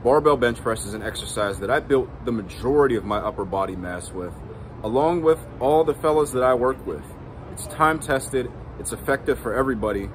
Barbell bench press is an exercise that I built the majority of my upper body mass with, along with all the fellas that I work with. It's time tested, it's effective for everybody,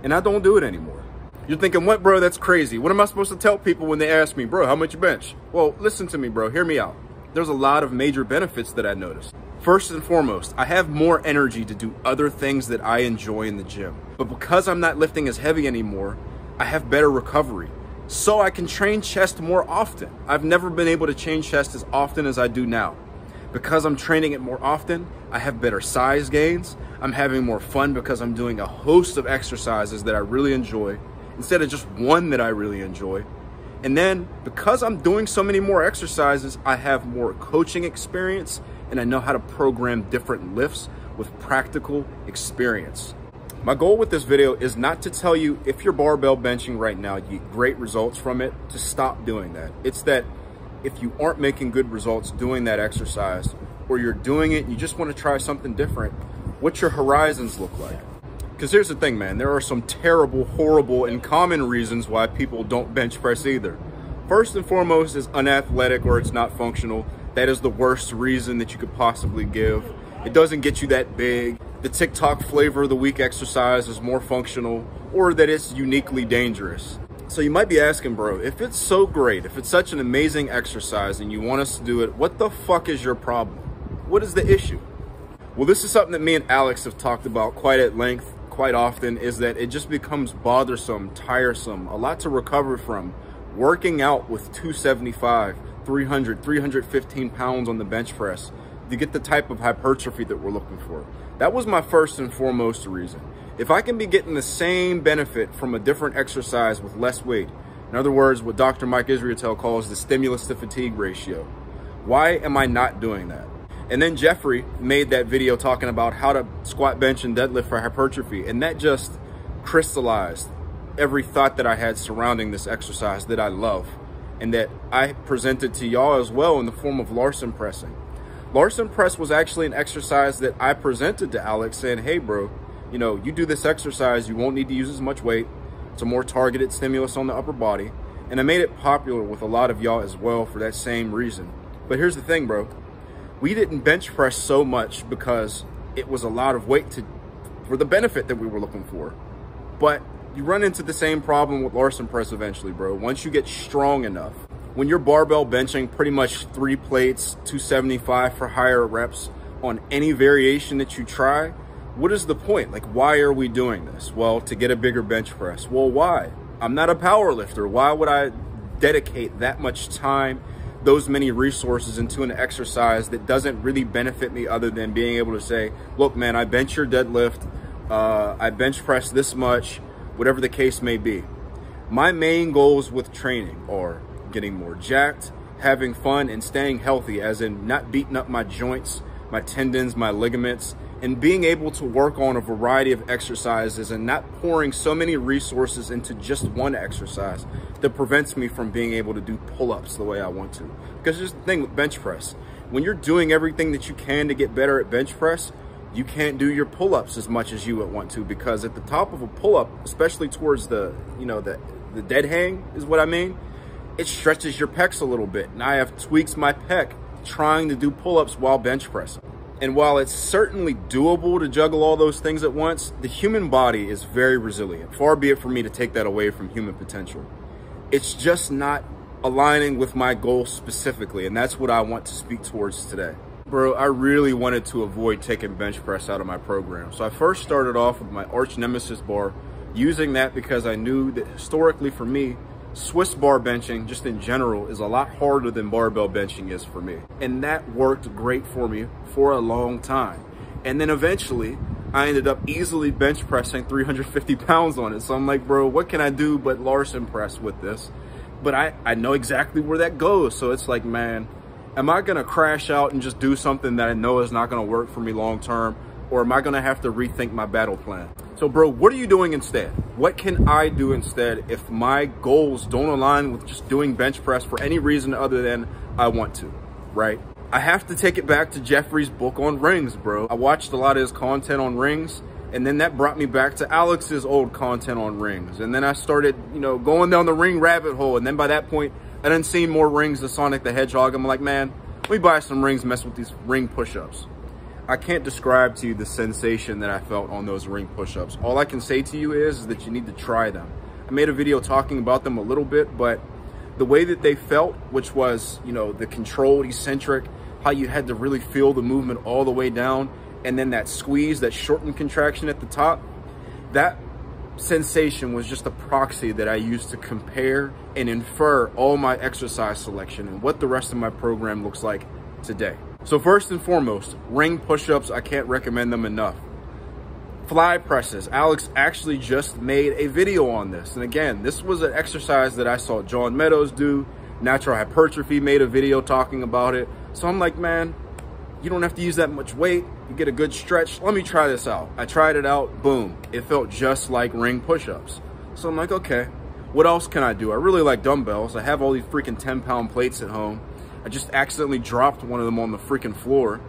and I don't do it anymore. You're thinking, what, bro? That's crazy. What am I supposed to tell people when they ask me, bro, how much you bench? Well, listen to me, bro. Hear me out. There's a lot of major benefits that I noticed. First and foremost, I have more energy to do other things that I enjoy in the gym. But because I'm not lifting as heavy anymore, I have better recovery. So I can train chest more often. I've never been able to train chest as often as I do now. Because I'm training it more often, I have better size gains. I'm having more fun because I'm doing a host of exercises that I really enjoy instead of just one that I really enjoy. And then because I'm doing so many more exercises, I have more coaching experience and I know how to program different lifts with practical experience. My goal with this video is not to tell you if you're barbell benching right now, you get great results from it, to stop doing that. It's that if you aren't making good results doing that exercise, or you're doing it and you just want to try something different, what your horizons look like. Because here's the thing, man, there are some terrible, horrible, and common reasons why people don't bench press either. First and foremost is unathletic or it's not functional. That is the worst reason that you could possibly give. It doesn't get you that big. The TikTok flavor of the week exercise is more functional, or that it's uniquely dangerous. So you might be asking, bro, if it's so great, if it's such an amazing exercise and you want us to do it, what the fuck is your problem? What is the issue? Well, this is something that me and Alex have talked about quite at length, quite often, is that it just becomes bothersome, tiresome, a lot to recover from. Working out with 275, 300, 315 pounds on the bench press to get the type of hypertrophy that we're looking for. That was my first and foremost reason. If I can be getting the same benefit from a different exercise with less weight, in other words, what Dr. Mike Israel calls the stimulus to fatigue ratio, why am I not doing that? And then Jeffrey made that video talking about how to squat, bench, and deadlift for hypertrophy, and that just crystallized every thought that I had surrounding this exercise that I love and that I presented to y'all as well in the form of Larson pressing. Larson press was actually an exercise that I presented to Alex saying, hey bro, you know, you do this exercise, you won't need to use as much weight. It's a more targeted stimulus on the upper body. And I made it popular with a lot of y'all as well for that same reason. But here's the thing, bro. We didn't bench press so much because it was a lot of weight for the benefit that we were looking for. But you run into the same problem with Larson press eventually, bro. Once you get strong enough, when you're barbell benching pretty much 3 plates, 275 for higher reps on any variation that you try, what is the point? Like, why are we doing this? Well, to get a bigger bench press. Well, why? I'm not a power lifter. Why would I dedicate that much time, those many resources into an exercise that doesn't really benefit me other than being able to say, look, man, I bench your deadlift, I bench press this much, whatever the case may be. My main goals with training are getting more jacked, having fun, and staying healthy, as in not beating up my joints, my tendons, my ligaments, and being able to work on a variety of exercises and not pouring so many resources into just one exercise that prevents me from being able to do pull-ups the way I want to. Because here's the thing with bench press. When you're doing everything that you can to get better at bench press, you can't do your pull-ups as much as you would want to, because at the top of a pull-up, especially towards the, you know, the dead hang is what I mean, it stretches your pecs a little bit. And I have tweaked my pec trying to do pull-ups while bench pressing. And while it's certainly doable to juggle all those things at once, the human body is very resilient. Far be it for me to take that away from human potential. It's just not aligning with my goals specifically, and that's what I want to speak towards today. Bro, I really wanted to avoid taking bench press out of my program. So I first started off with my arch nemesis bar, using that because I knew that historically for me, Swiss bar benching, just in general, is a lot harder than barbell benching is for me. And that worked great for me for a long time. And then eventually, I ended up easily bench pressing 350 pounds on it. So I'm like, bro, what can I do but Larson press with this? But I know exactly where that goes. So it's like, man, am I gonna crash out and just do something that I know is not gonna work for me long term? Or am I gonna have to rethink my battle plan? So bro, what are you doing instead? What can I do instead if my goals don't align with just doing bench press for any reason other than I want to, right? I have to take it back to Jeffrey's book on rings, bro. I watched a lot of his content on rings, and then that brought me back to Alex's old content on rings. And then I started, you know, going down the ring rabbit hole. And then by that point, I I done seen more rings than Sonic the Hedgehog. I'm like, man, let me buy some rings, mess with these ring push-ups. I can't describe to you the sensation that I felt on those ring push-ups. All I can say to you is that you need to try them. I made a video talking about them a little bit, but the way that they felt, which was, you know, the controlled eccentric, how you had to really feel the movement all the way down, and then that squeeze, that shortened contraction at the top, that sensation was just a proxy that I used to compare and infer all my exercise selection and what the rest of my program looks like today. So first and foremost, ring push-ups, I can't recommend them enough. Fly presses, Alex actually just made a video on this. And again, this was an exercise that I saw John Meadows do. Natural Hypertrophy made a video talking about it. So I'm like, man, you don't have to use that much weight. You get a good stretch. Let me try this out. I tried it out, boom. It felt just like ring push-ups. So I'm like, okay, what else can I do? I really like dumbbells. I have all these freaking 10-pound plates at home. I just accidentally dropped one of them on the freaking floor.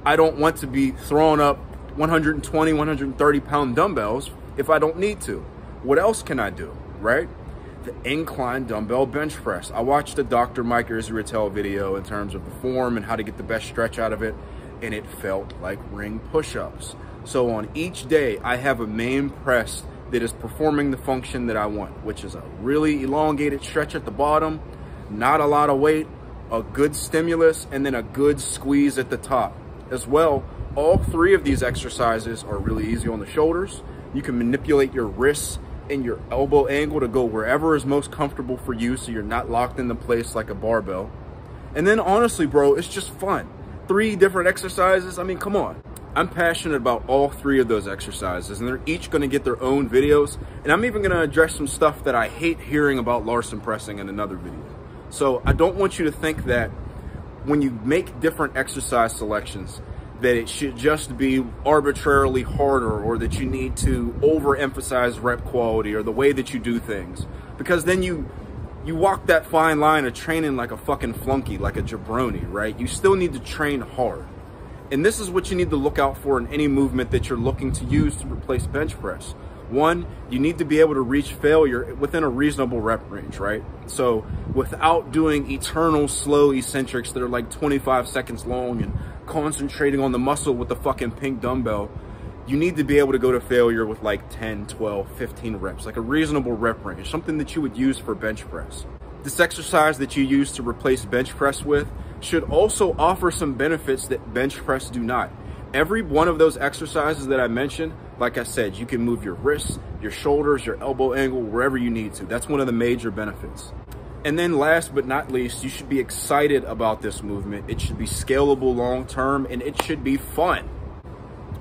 I don't want to be throwing up 120, 130-pound dumbbells if I don't need to. What else can I do, right? The incline dumbbell bench press. I watched the Dr. Mike Israetel video in terms of the form and how to get the best stretch out of it, and it felt like ring push-ups. So on each day, I have a main press that is performing the function that I want, which is a really elongated stretch at the bottom, not a lot of weight, a good stimulus, and then a good squeeze at the top. As well, all three of these exercises are really easy on the shoulders. You can manipulate your wrists and your elbow angle to go wherever is most comfortable for you so you're not locked into place like a barbell. And then honestly, bro, it's just fun. 3 different exercises, I mean, come on. I'm passionate about all 3 of those exercises, and they're each gonna get their own videos. And I'm even gonna address some stuff that I hate hearing about Larson pressing in another video. So I don't want you to think that when you make different exercise selections, that it should just be arbitrarily harder, or that you need to overemphasize rep quality or the way that you do things. Because then you walk that fine line of training like a fucking flunky, like a jabroni, right? You still need to train hard. And this is what you need to look out for in any movement that you're looking to use to replace bench press. 1, you need to be able to reach failure within a reasonable rep range, right? So without doing eternal slow eccentrics that are like 25 seconds long and concentrating on the muscle with the fucking pink dumbbell, you need to be able to go to failure with like 10, 12, 15 reps, like a reasonable rep range, something that you would use for bench press. This exercise that you use to replace bench press with should also offer some benefits that bench press do not. Every one of those exercises that I mentioned, like I said, you can move your wrists, your shoulders, your elbow angle, wherever you need to. That's one of the major benefits. And then last but not least, you should be excited about this movement. It should be scalable long-term, and it should be fun.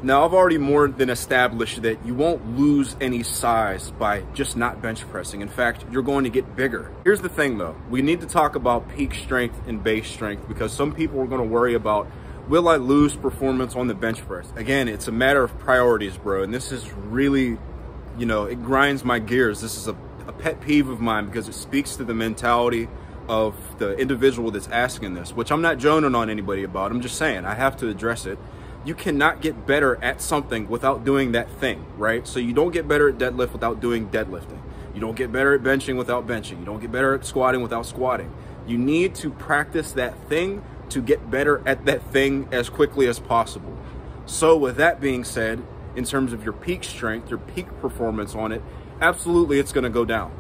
Now, I've already more than established that you won't lose any size by just not bench pressing. In fact, you're going to get bigger. Here's the thing though, we need to talk about peak strength and base strength, because some people are going to worry about, will I lose performance on the bench press? Again, it's a matter of priorities, bro. And this is really, you know, it grinds my gears. This is a pet peeve of mine, because it speaks to the mentality of the individual that's asking this, which I'm not joning on anybody about. I'm just saying, I have to address it. You cannot get better at something without doing that thing, right? So you don't get better at deadlift without doing deadlifting. You don't get better at benching without benching. You don't get better at squatting without squatting. You need to practice that thing to get better at that thing as quickly as possible. So with that being said, in terms of your peak strength, your peak performance on it, absolutely it's going to go down.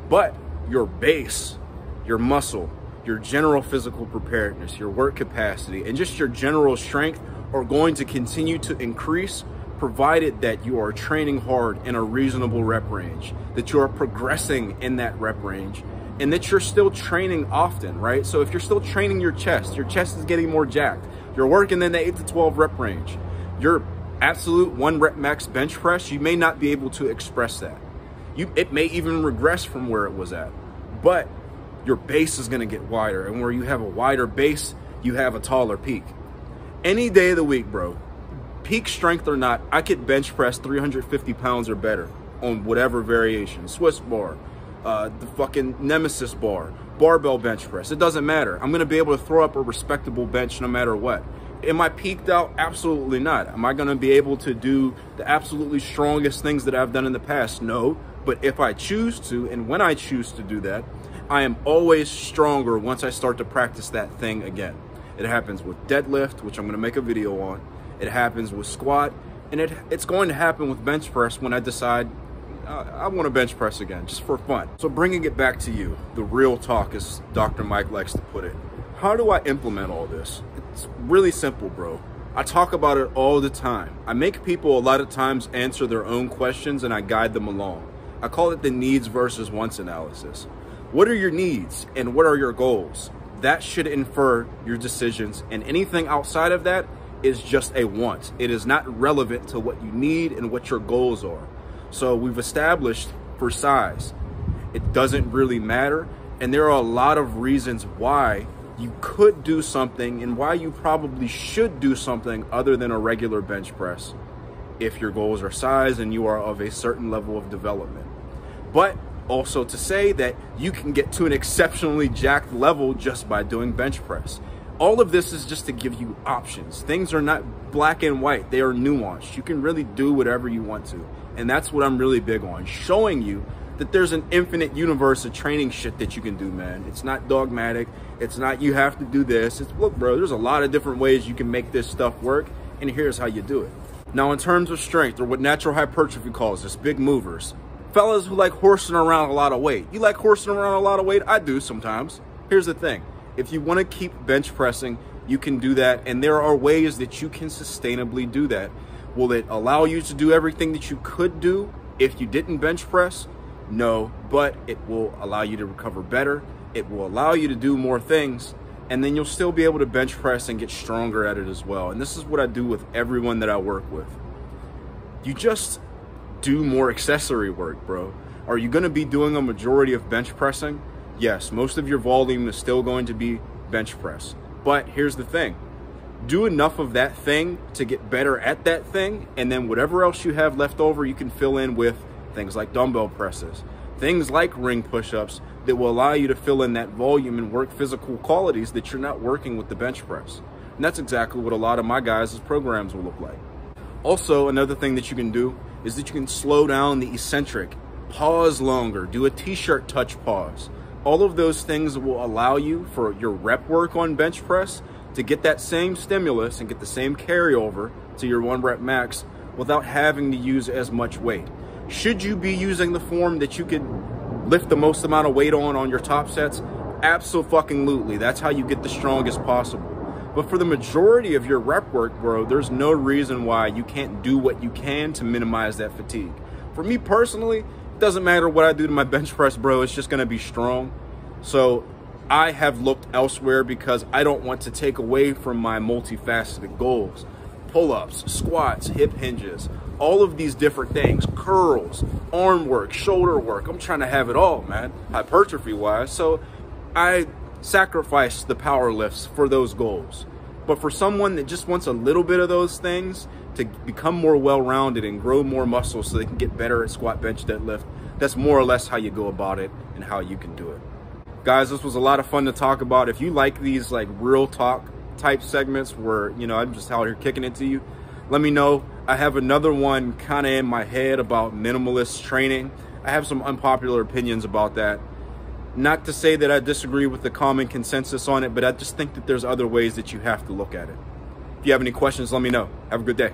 But your base, your muscle, your general physical preparedness, your work capacity, and just your general strength are going to continue to increase, provided that you are training hard in a reasonable rep range, that you are progressing in that rep range, and that you're still training often, right? So if you're still training your chest is getting more jacked, you're working in the 8 to 12 rep range, your absolute 1 rep max bench press, you may not be able to express that. It may even regress from where it was at, but your base is gonna get wider, and where you have a wider base, you have a taller peak. Any day of the week, bro, peak strength or not, I could bench press 350 pounds or better on whatever variation, Swiss bar, the fucking Nemesis bar, barbell bench press, it doesn't matter. I'm gonna be able to throw up a respectable bench no matter what. Am I peaked out? Absolutely not. Am I gonna be able to do the absolutely strongest things that I've done in the past? No, but if I choose to, and when I choose to do that, I am always stronger once I start to practice that thing again. It happens with deadlift, which I'm going to make a video on. It happens with squat, and it's going to happen with bench press when I decide I want to bench press again, just for fun. So bringing it back to you, the real talk, as Dr. Mike likes to put it. How do I implement all this? It's really simple, bro. I talk about it all the time. I make people a lot of times answer their own questions and I guide them along. I call it the needs versus wants analysis. What are your needs and what are your goals? That should infer your decisions, and anything outside of that is just a want. It is not relevant to what you need and what your goals are. So we've established for size, it doesn't really matter. And there are a lot of reasons why you could do something and why you probably should do something other than a regular bench press if your goals are size and you are of a certain level of development. But also to say that you can get to an exceptionally jacked level just by doing bench press. All of this is just to give you options. Things are not black and white, they are nuanced. You can really do whatever you want to. And that's what I'm really big on, showing you that there's an infinite universe of training shit that you can do, man. It's not dogmatic. It's not you have to do this. It's, look, bro, there's a lot of different ways you can make this stuff work, and here's how you do it. Now, in terms of strength, or what natural hypertrophy calls this, big movers, fellas who like horsing around a lot of weight. You like horsing around a lot of weight? I do sometimes. Here's the thing. If you want to keep bench pressing, you can do that, and there are ways that you can sustainably do that. Will it allow you to do everything that you could do if you didn't bench press? No, but it will allow you to recover better. It will allow you to do more things, and then you'll still be able to bench press and get stronger at it as well. And this is what I do with everyone that I work with. You just do more accessory work, bro. Are you going to be doing a majority of bench pressing? Yes, most of your volume is still going to be bench press. But here's the thing. Do enough of that thing to get better at that thing, and then whatever else you have left over, you can fill in with things like dumbbell presses, things like ring push-ups that will allow you to fill in that volume and work physical qualities that you're not working with the bench press. And that's exactly what a lot of my guys' programs will look like. Also, another thing that you can do is that you can slow down the eccentric, pause longer, do a t-shirt touch pause. All of those things will allow you for your rep work on bench press to get that same stimulus and get the same carryover to your 1 rep max without having to use as much weight. Should you be using the form that you could lift the most amount of weight on your top sets? Abso-fucking-lutely. That's how you get the strongest possible. But for the majority of your rep work, bro, there's no reason why you can't do what you can to minimize that fatigue. For me personally, it doesn't matter what I do to my bench press, bro. It's just going to be strong. So I have looked elsewhere because I don't want to take away from my multifaceted goals. Pull-ups, squats, hip hinges, all of these different things, curls, arm work, shoulder work. I'm trying to have it all, man, hypertrophy-wise. So I sacrifice the power lifts for those goals. But for someone that just wants a little bit of those things to become more well-rounded and grow more muscle so they can get better at squat, bench, deadlift, that's more or less how you go about it and how you can do it. Guys, this was a lot of fun to talk about. If you like these like real talk type segments where, you know, I'm just out here kicking it to you, let me know. I have another one kind of in my head about minimalist training. I have some unpopular opinions about that. Not to say that I disagree with the common consensus on it, but I just think that there's other ways that you have to look at it. If you have any questions, let me know. Have a good day.